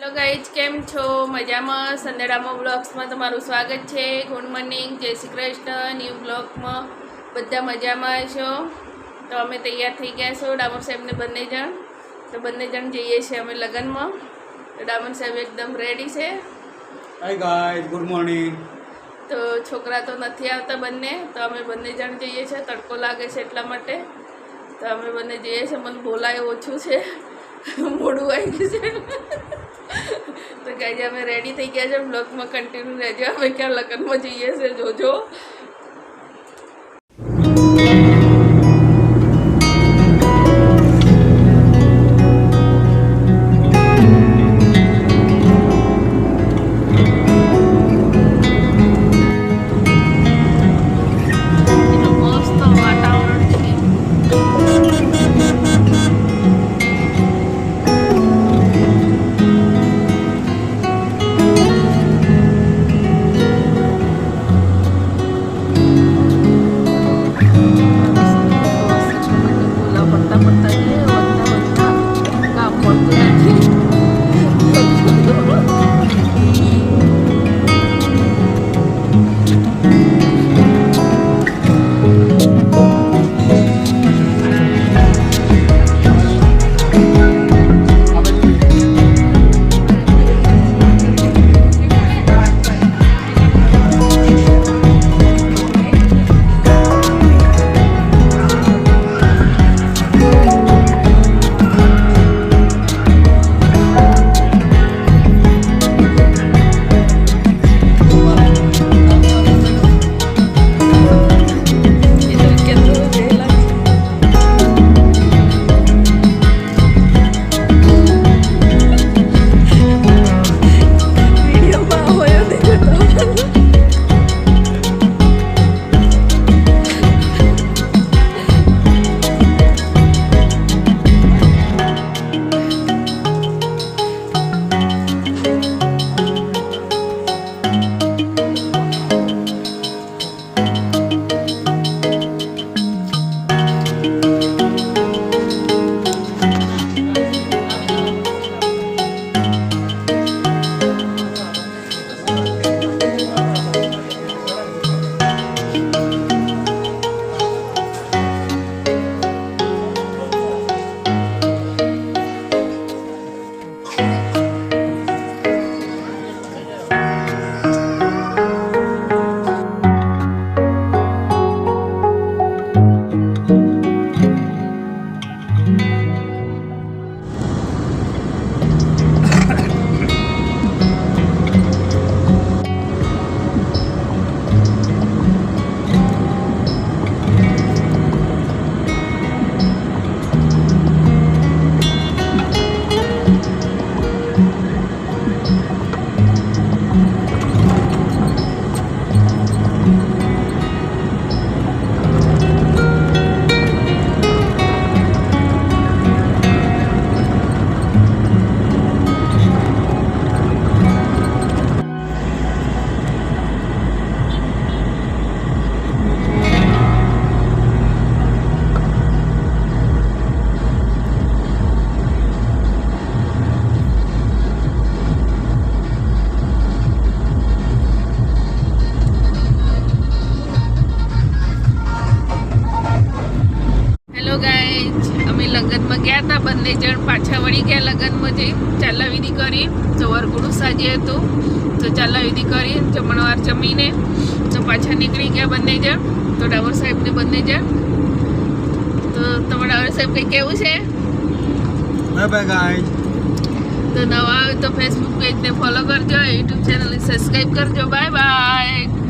Hello guys, કેમ છો? મજામાં? સંદેડામાં બ્લોગ્સમાં તમારું સ્વાગત છે. ગુડ મોર્નિંગ, જય શ્રી કૃષ્ણ. ન્યૂ બ્લોગમાં બધા મજામાં છો? તો અમે તૈયાર થઈ ગયા છો ડામોર સાહેબને બંને જણ જઈએ છીએ અમે લગ્નમાં. તો ડામોર સાહેબ એકદમ રેડી છે. Hi guys, good morning. તો છોકરા તો નથી આવતા બંને, તો અમે બંને જણ જઈએ છીએ. તડકો લાગે છે એટલા માટે તો અમે બંને જઈએ છીએ. મને બોલાય ઓછું છે, મોડું આવી ગયું છે. તો ગાઈઝ અમે રેડી થઈ ગયા છે. બ્લોગમાં કન્ટિન્યુ રહેજો. અમે ક્યાં લગ્નમાં જઈએ છીએ જોજો. લગ્નમાં ગયા હતા, બંને જણ પાછા વળી ગયા લગ્નમાં જઈ. ચાલા વિધિ કરી તો વરઘોડું સાજે હતું, તો ચાલા વિધિ કરી જમણવાર જમીને તો પાછા નીકળી ગયા બંને જણ. તો ડામોર સાહેબને બંને જણ. તો તમારા ડામોર સાહેબ કંઈ કેવું છે? Bye bye guys. તો નવા આવે તો ફેસબુક પેજને ફોલો કરજો, યુટ્યુબ ચેનલને સબસ્ક્રાઈબ કરજો. Bye bye.